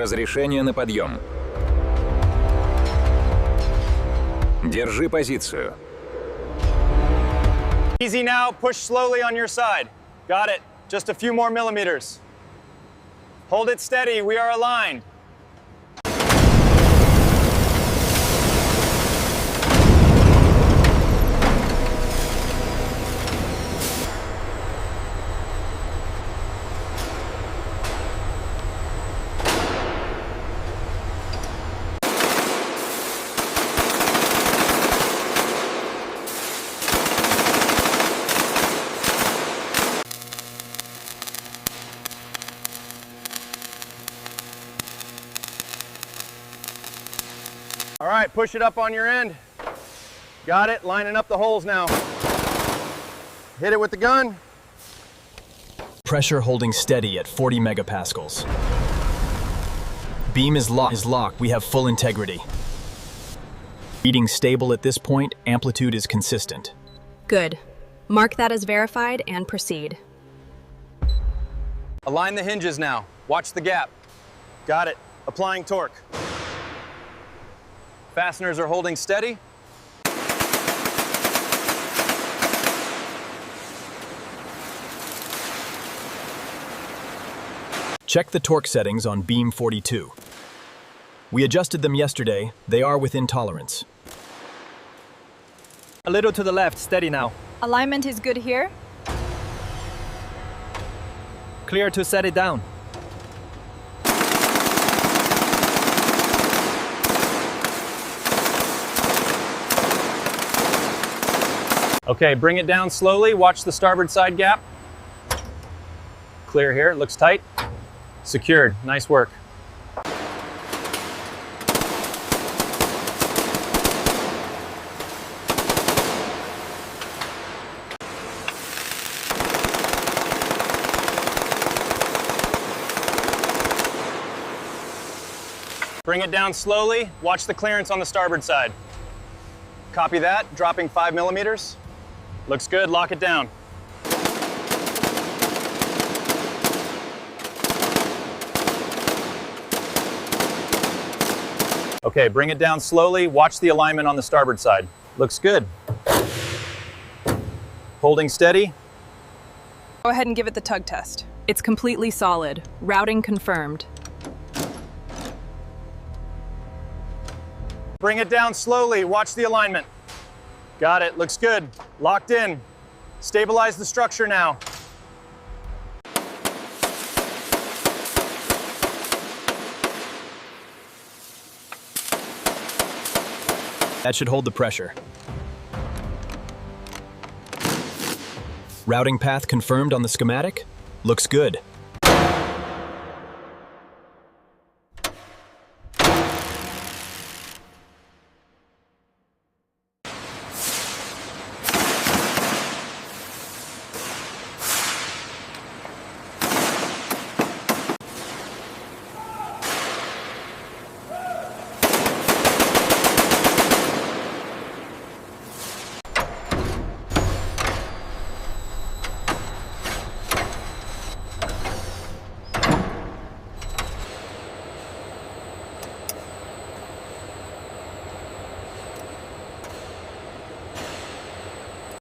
Разрешение на подъем. Держи позицию. Easy now, push slowly on your side. Got it, just a few more millimeters. Hold it steady, we are aligned. All right, push it up on your end. Got it, lining up the holes now. Hit it with the gun. Pressure holding steady at 40 megapascals. Beam is locked, we have full integrity. Reading stable at this point, amplitude is consistent. Good. Mark that as verified and proceed. Align the hinges now. Watch the gap. Got it, applying torque. Fasteners are holding steady. Check the torque settings on beam 42. We adjusted them yesterday. They are within tolerance. A little to the left, steady now. Alignment is good here. Clear to set it down. Okay, bring it down slowly. Watch the starboard side gap. Clear here, looks tight. Secured, nice work. Bring it down slowly. Watch the clearance on the starboard side. Copy that, dropping 5 millimeters. Looks good, lock it down. Okay, bring it down slowly. Watch the alignment on the starboard side. Looks good. Holding steady. Go ahead and give it the tug test. It's completely solid. Routing confirmed. Bring it down slowly. Watch the alignment. Got it, looks good. Locked in. Stabilize the structure now. That should hold the pressure. Routing path confirmed on the schematic. Looks good.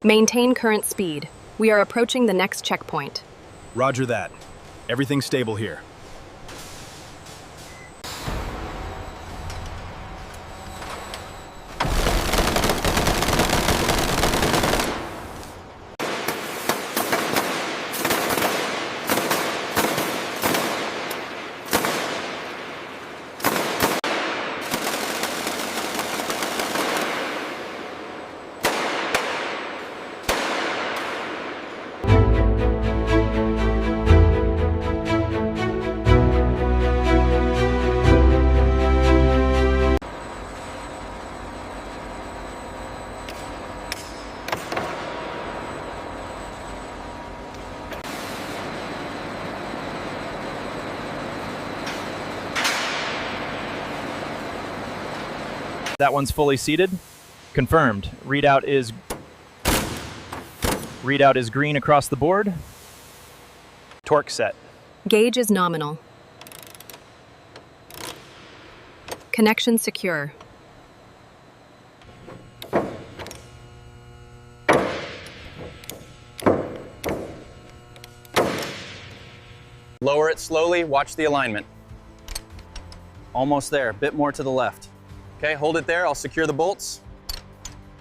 Maintain current speed. We are approaching the next checkpoint. Roger that. Everything's stable here. That one's fully seated. Confirmed. Readout is green across the board. Torque set. Gauge is nominal. Connection secure. Lower it slowly, watch the alignment. Almost there, a bit more to the left. Okay, hold it there, I'll secure the bolts.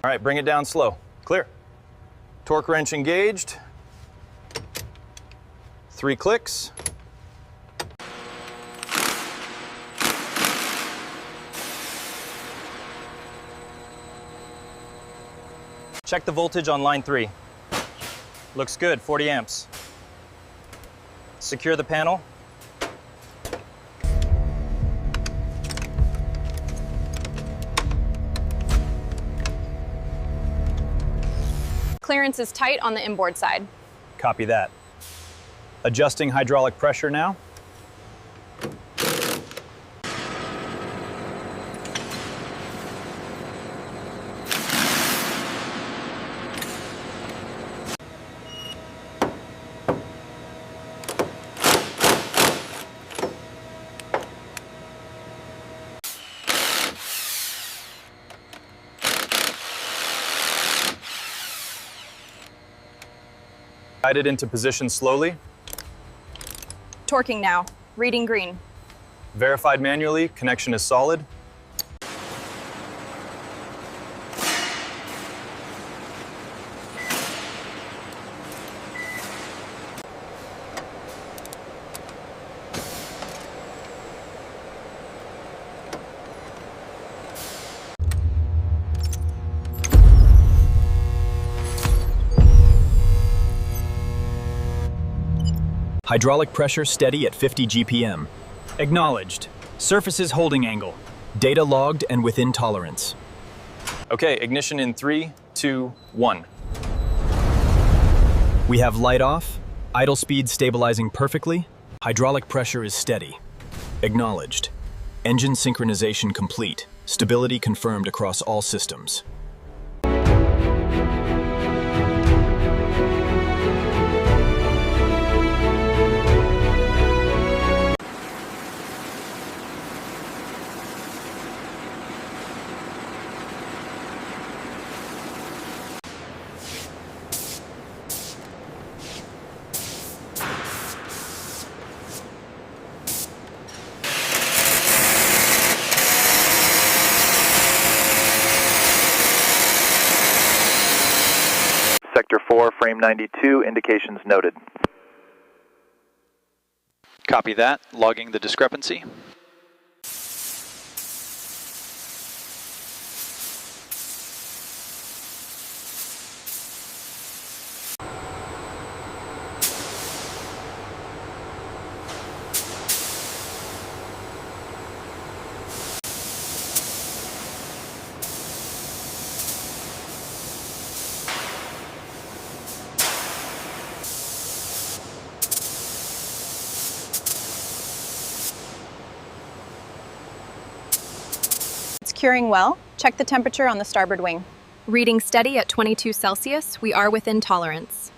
All right, bring it down slow. Clear. Torque wrench engaged. 3 clicks. Check the voltage on line 3. Looks good, 40 amps. Secure the panel. Clearance is tight on the inboard side. Copy that. Adjusting hydraulic pressure now. Guide it into position slowly. Torquing now. Reading green. Verified manually, connection is solid. Hydraulic pressure steady at 50 GPM. Acknowledged. Surfaces holding angle. Data logged and within tolerance. Okay, ignition in 3, 2, 1. We have light off, idle speed stabilizing perfectly, hydraulic pressure is steady. Acknowledged. Engine synchronization complete. Stability confirmed across all systems. Sector 4, frame 92, indications noted. Copy that, logging the discrepancy. It's curing well. Check the temperature on the starboard wing. Reading steady at 22 Celsius, we are within tolerance.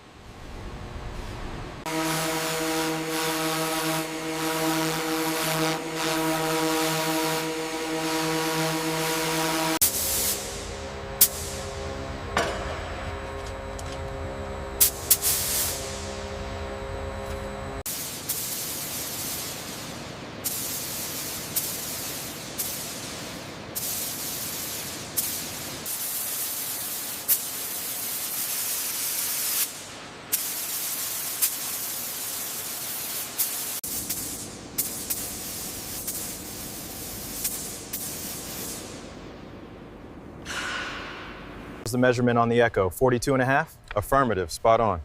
The measurement on the Echo, 42.5? Affirmative, spot on.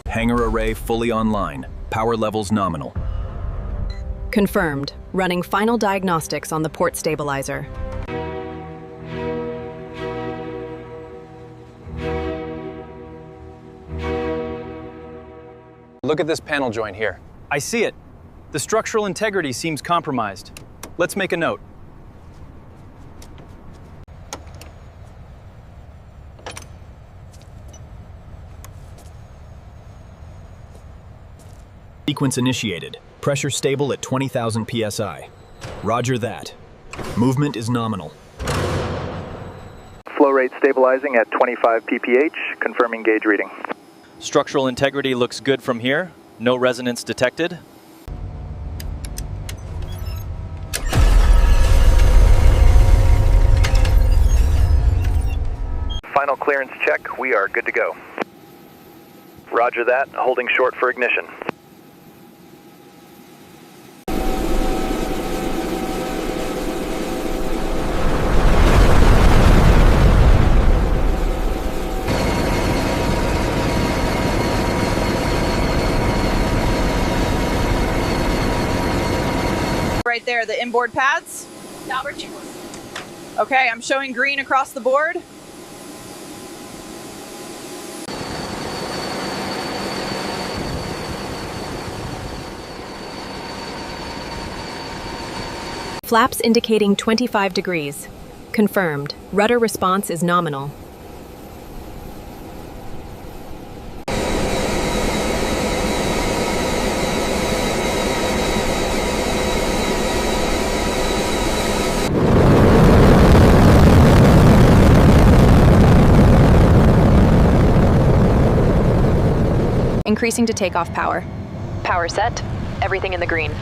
Hangar array fully online. Power levels nominal. Confirmed. Running final diagnostics on the port stabilizer. Look at this panel joint here. I see it. The structural integrity seems compromised. Let's make a note. Sequence initiated. Pressure stable at 20,000 psi. Roger that. Movement is nominal. Flow rate stabilizing at 25 pph, confirming gauge reading. Structural integrity looks good from here. No resonance detected. Final clearance check, we are good to go. Roger that, holding short for ignition. Right there, the inboard pads. Okay, I'm showing green across the board. Flaps indicating 25 degrees. Confirmed. Rudder response is nominal. Increasing to takeoff power. Power set. Everything in the green.